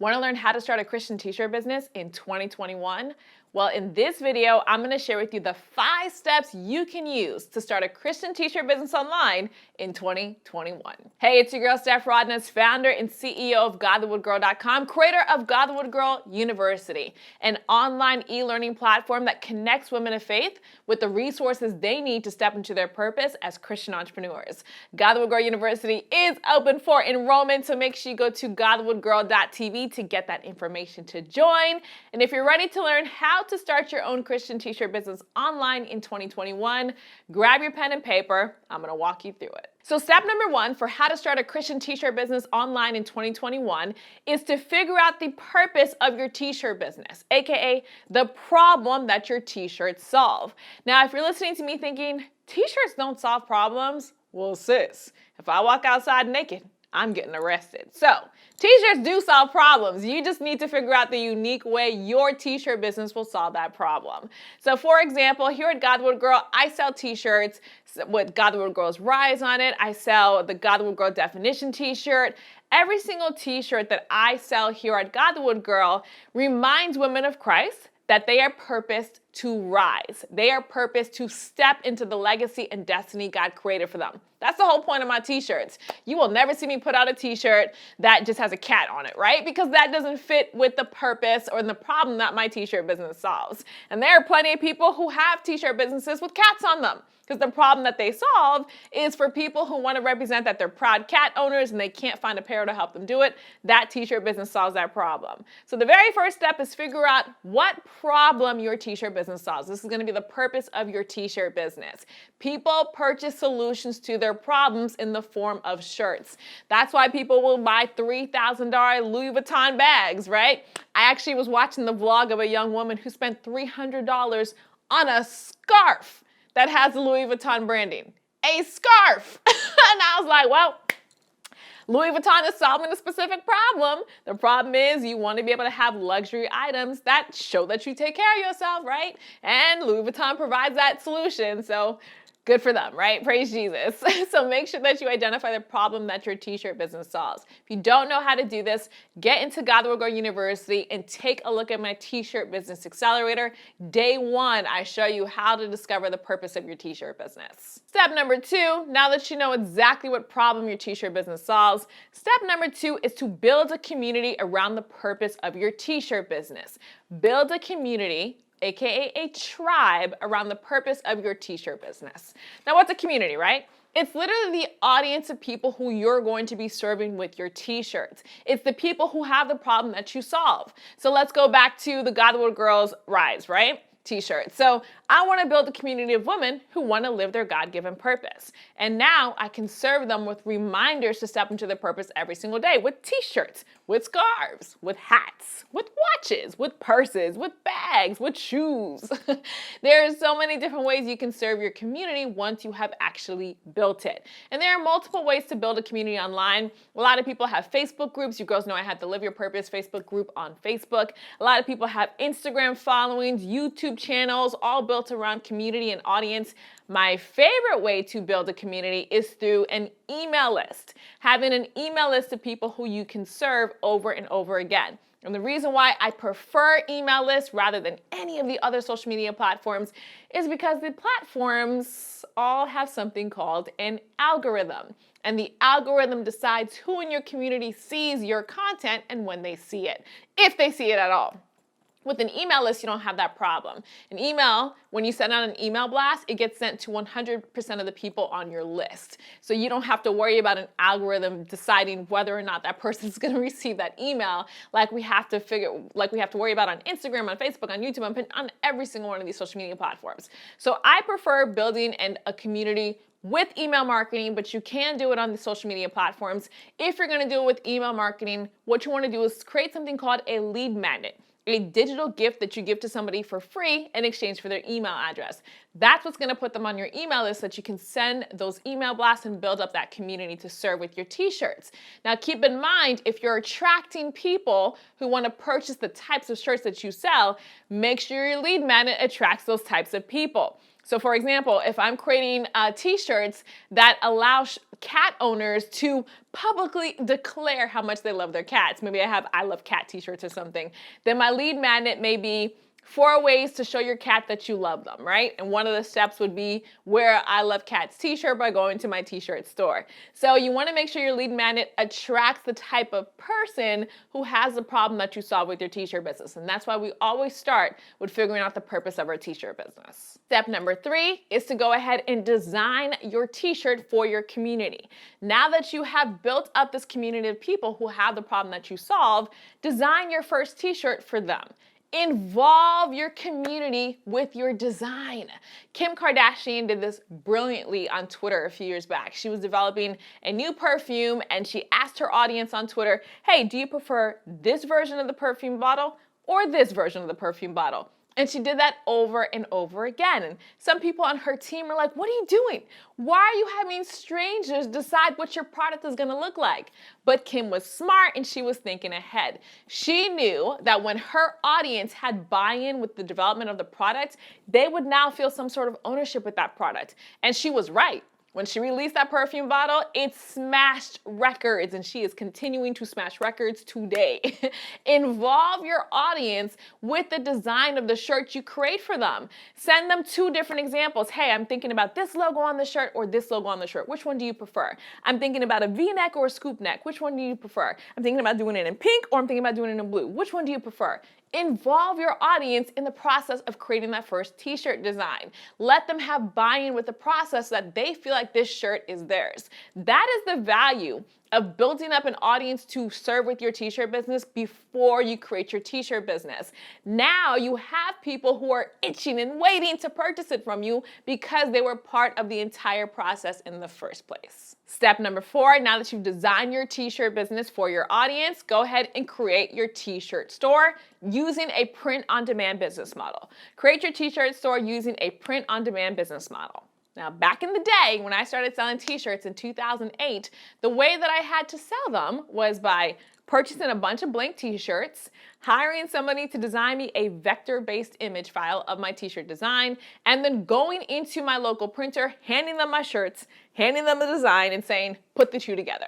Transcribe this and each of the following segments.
Want to learn how to start a Christian t-shirt business in 2021? Well, in this video, I'm going to share with you the 5 steps you can use to start a Christian t-shirt business online in 2021. Hey, it's your girl, Steph Rodness, founder and CEO of GodTheWoodGirl.com, creator of God the Wood Girl University, an online e-learning platform that connects women of faith with the resources they need to step into their purpose as Christian entrepreneurs. God the Wood Girl University is open for enrollment, so make sure you go to GodTheWoodGirl.tv to get that information to join. And if you're ready to learn how to start your own Christian t-shirt business online in 2021, grab your pen and paper. I'm going to walk you through it. So step number 1 for how to start a Christian t-shirt business online in 2021 is to figure out the purpose of your t-shirt business, aka the problem that your t-shirts solve. Now, if you're listening to me thinking, t-shirts don't solve problems, well, sis, if I walk outside naked, I'm getting arrested. So t-shirts do solve problems. You just need to figure out the unique way your t-shirt business will solve that problem. So for example, here at God the Wood Girl, I sell t-shirts with God the Wood Girl's Rise on it. I sell the God the Wood Girl Definition t-shirt. Every single t-shirt that I sell here at God the Wood Girl reminds women of Christ that they are purposed to rise. They are purposed to step into the legacy and destiny God created for them. That's the whole point of my t-shirts. You will never see me put out a t-shirt that just has a cat on it, right? Because that doesn't fit with the purpose or the problem that my t-shirt business solves. And there are plenty of people who have t-shirt businesses with cats on them. Because the problem that they solve is for people who want to represent that they're proud cat owners and they can't find a pair to help them do it. That t-shirt business solves that problem. So the very first step is figure out what problem your t-shirt business solves. This is going to be the purpose of your t-shirt business. People purchase solutions to their problems in the form of shirts. That's why people will buy $3,000 Louis Vuitton bags, right? I actually was watching the vlog of a young woman who spent $300 on a scarf that has the Louis Vuitton branding. A scarf. And I was like, well, Louis Vuitton is solving a specific problem. The problem is you want to be able to have luxury items that show that you take care of yourself, right? And Louis Vuitton provides that solution. So good for them, right? Praise Jesus. So make sure that you identify the problem that your t-shirt business solves. If you don't know how to do this, get into God the Wood Girl University and take a look at my t-shirt business accelerator. Day 1, I show you how to discover the purpose of your t-shirt business. Step number 2, now that you know exactly what problem your t-shirt business solves, step number 2 is to build a community around the purpose of your t-shirt business. Build a community, aka a tribe, around the purpose of your t-shirt business. Now, what's a community, right? It's literally the audience of people who you're going to be serving with your t-shirts. It's the people who have the problem that you solve. So let's go back to the God the Wood Girls Rise, right? T-shirt. So I want to build a community of women who want to live their God-given purpose. And now I can serve them with reminders to step into their purpose every single day with t-shirts, with scarves, with hats, with watches, with purses, with bags, with shoes. There's so many different ways you can serve your community once you have actually built it. And there are multiple ways to build a community online. A lot of people have Facebook groups. You girls know I had the Live Your Purpose Facebook group on Facebook. A lot of people have Instagram followings, YouTube channels, all built around community and audience. My favorite way to build a community is through an email list. Having an email list of people who you can serve over and over again. And the reason why I prefer email lists rather than any of the other social media platforms is because the platforms all have something called an algorithm. And the algorithm decides who in your community sees your content and when they see it, if they see it at all. With an email list, you don't have that problem. An email, when you send out an email blast, it gets sent to 100% of the people on your list. So you don't have to worry about an algorithm deciding whether or not that person's going to receive that email like we have to worry about on Instagram, on Facebook, on YouTube, on every single one of these social media platforms. So I prefer building a community with email marketing, but you can do it on the social media platforms. If you're going to do it with email marketing, what you want to do is create something called a lead magnet. A digital gift that you give to somebody for free in exchange for their email address. That's what's going to put them on your email list so that you can send those email blasts and build up that community to serve with your t-shirts. Now keep in mind, if you're attracting people who want to purchase the types of shirts that you sell, make sure your lead magnet attracts those types of people. So for example, if I'm creating t-shirts that allow cat owners to publicly declare how much they love their cats, maybe I have I love cat t-shirts or something, then my lead magnet may be 4 ways to show your cat that you love them, right? And one of the steps would be wear I love cats t-shirt by going to my t-shirt store. So you want to make sure your lead magnet attracts the type of person who has the problem that you solve with your t-shirt business. And that's why we always start with figuring out the purpose of our t-shirt business. Step number 3 is to go ahead and design your t-shirt for your community. Now that you have built up this community of people who have the problem that you solve, design your first t-shirt for them. Involve your community with your design. Kim Kardashian did this brilliantly on Twitter a few years back. She was developing a new perfume and she asked her audience on Twitter, hey, do you prefer this version of the perfume bottle or this version of the perfume bottle? And she did that over and over again. And some people on her team were like, what are you doing? Why are you having strangers decide what your product is gonna look like? But Kim was smart and she was thinking ahead. She knew that when her audience had buy-in with the development of the product, they would now feel some sort of ownership with that product. And she was right. When she released that perfume bottle, it smashed records, and she is continuing to smash records today. Involve your audience with the design of the shirt you create for them. Send them 2 different examples. Hey, I'm thinking about this logo on the shirt or this logo on the shirt. Which one do you prefer? I'm thinking about a V-neck or a scoop neck. Which one do you prefer? I'm thinking about doing it in pink or I'm thinking about doing it in blue. Which one do you prefer? Involve your audience in the process of creating that first t-shirt design. Let them have buy-in with the process so that they feel like this shirt is theirs. That is the value of building up an audience to serve with your t-shirt business before you create your t-shirt business. Now you have people who are itching and waiting to purchase it from you because they were part of the entire process in the first place. Step number 4, now that you've designed your t-shirt business for your audience, go ahead and create your t-shirt store using a print-on-demand business model. Create your t-shirt store using a print-on-demand business model. Now, back in the day, when I started selling t-shirts in 2008, the way that I had to sell them was by purchasing a bunch of blank t-shirts, hiring somebody to design me a vector-based image file of my t-shirt design, and then going into my local printer, handing them my shirts, handing them the design, and saying, put the 2 together.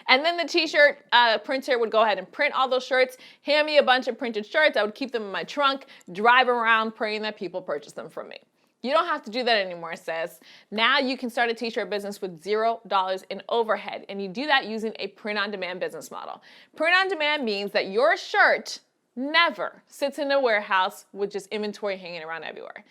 And then the t-shirt printer would go ahead and print all those shirts, hand me a bunch of printed shirts. I would keep them in my trunk, drive around praying that people purchase them from me. You don't have to do that anymore, sis. Now you can start a t-shirt business with $0 in overhead, and you do that using a print-on-demand business model. Print-on-demand means that your shirt never sits in a warehouse with just inventory hanging around everywhere.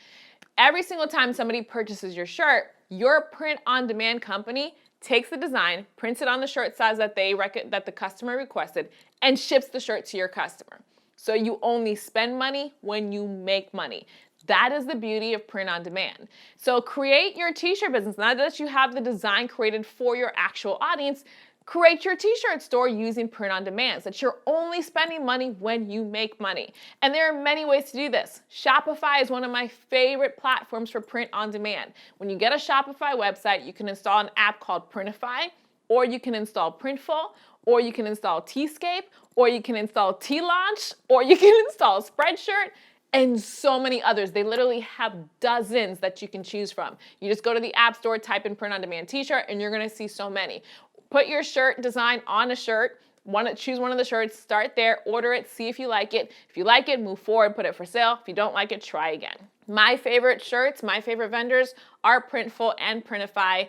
Every single time somebody purchases your shirt, your print-on-demand company takes the design, prints it on the shirt size that the customer requested, and ships the shirt to your customer. So you only spend money when you make money. That is the beauty of print on demand. So create your t-shirt business. Now that you have the design created for your actual audience, create your t-shirt store using print on demand so that you're only spending money when you make money. And there are many ways to do this. Shopify is one of my favorite platforms for print on demand. When you get a Shopify website, you can install an app called Printify, or you can install Printful, or you can install Tscape, or you can install T-Launch, or you can install Spreadshirt, and so many others. They literally have dozens that you can choose from. You just go to the App Store, type in print on demand t-shirt, and you're gonna see so many. Put your shirt design on a shirt, choose one of the shirts, start there, order it, see if you like it. If you like it, move forward, put it for sale. If you don't like it, try again. My favorite shirts, my favorite vendors are Printful and Printify.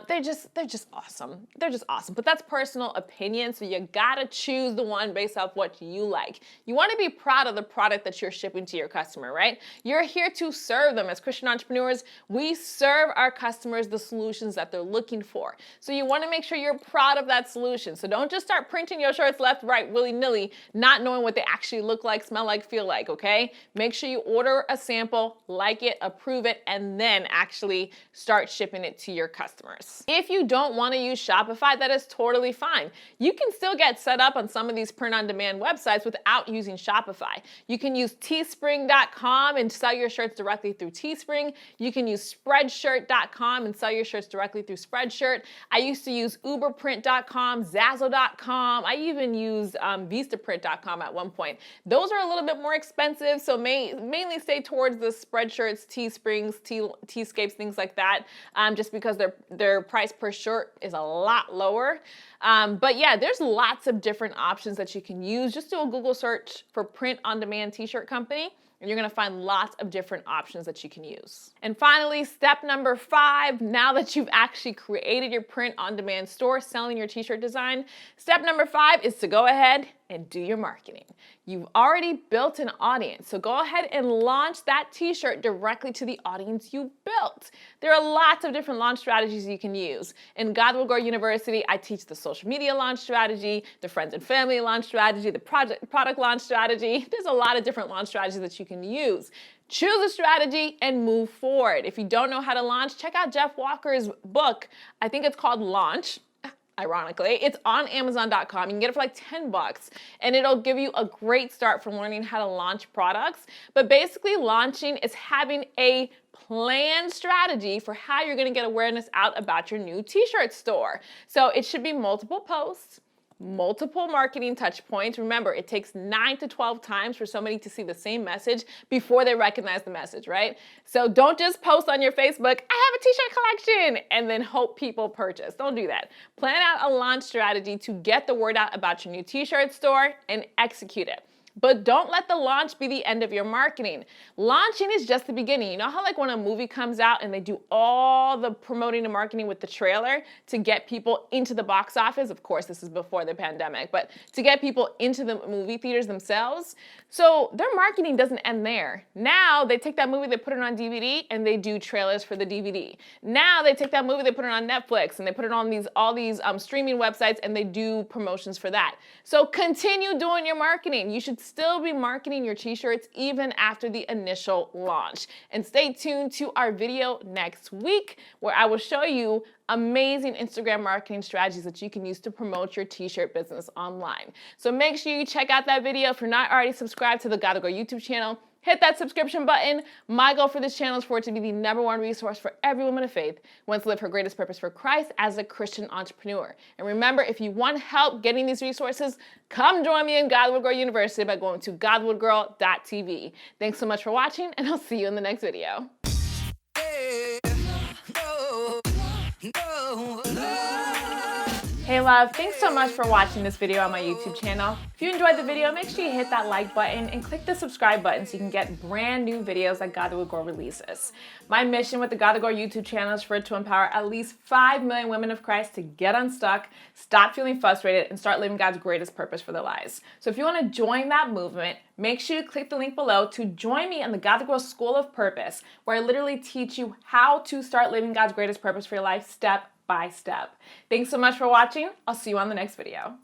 They're just awesome. They're just awesome, but that's personal opinion, so you gotta choose the one based off what you like. You wanna be proud of the product that you're shipping to your customer, right? You're here to serve them. As Christian entrepreneurs, we serve our customers the solutions that they're looking for. So you wanna make sure you're proud of that solution. So don't just start printing your shirts left, right, willy-nilly, not knowing what they actually look like, smell like, feel like, okay? Make sure you order a sample, like it, approve it, and then actually start shipping it to your customers. If you don't want to use Shopify, that is totally fine. You can still get set up on some of these print-on-demand websites without using Shopify. You can use teespring.com and sell your shirts directly through Teespring. You can use spreadshirt.com and sell your shirts directly through Spreadshirt. I used to use uberprint.com, Zazzle.com. I even used Vistaprint.com at one point. Those are a little bit more expensive, so mainly stay towards the Spreadshirts, Teesprings, Teescapes, things like that, just because their price per shirt is a lot lower. But yeah, there's lots of different options that you can use. Just do a Google search for print-on-demand t-shirt company, and you're gonna find lots of different options that you can use. And finally, step number 5, now that you've actually created your print-on-demand store selling your t-shirt design, step number 5 is to go ahead and do your marketing. You've already built an audience, so go ahead and launch that t-shirt directly to the audience you built. There are lots of different launch strategies you can use. In God Will Grow University, I teach the social media launch strategy, the friends and family launch strategy, the product launch strategy. There's a lot of different launch strategies that you can use. Choose a strategy and move forward. If you don't know how to launch, check out Jeff Walker's book. I think it's called Launch. Ironically, it's on Amazon.com. You can get it for like 10 bucks, and it'll give you a great start from learning how to launch products. But basically, launching is having a planned strategy for how you're going to get awareness out about your new t-shirt store. So it should be multiple posts, multiple marketing touch points. Remember, it takes 9 to 12 times for somebody to see the same message before they recognize the message, right? So don't just post on your Facebook, I have a t-shirt collection, and then hope people purchase. Don't do that. Plan out a launch strategy to get the word out about your new t-shirt store and execute it. But don't let the launch be the end of your marketing. Launching is just the beginning. You know how like when a movie comes out and they do all the promoting and marketing with the trailer to get people into the box office? Of course, this is before the pandemic, but to get people into the movie theaters themselves. So their marketing doesn't end there. Now they take that movie, they put it on DVD, and they do trailers for the DVD. Now they take that movie, they put it on Netflix, and they put it on all these streaming websites, and they do promotions for that. So continue doing your marketing. You should still be marketing your t-shirts even after the initial launch. And stay tuned to our video next week where I will show you amazing Instagram marketing strategies that you can use to promote your t-shirt business online. So make sure you check out that video. If you're not already subscribed to the God Will Grow YouTube channel, hit that subscription button. My goal for this channel is for it to be the #1 resource for every woman of faith who wants to live her greatest purpose for Christ as a Christian entrepreneur. And remember, if you want help getting these resources, come join me in God Will Grow University by going to godwillgrow.tv. Thanks so much for watching, and I'll see you in the next video. Hey love, thanks so much for watching this video on my YouTube channel. If you enjoyed the video, make sure you hit that like button and click the subscribe button so you can get brand new videos that God Will Grow releases. My mission with the God Will Grow YouTube channel is for it to empower at least 5 million women of Christ to get unstuck, stop feeling frustrated, and start living God's greatest purpose for their lives. So if you want to join that movement, make sure you click the link below to join me in the God Will Grow School of Purpose, where I literally teach you how to start living God's greatest purpose for your life step by step. Thanks so much for watching. I'll see you on the next video.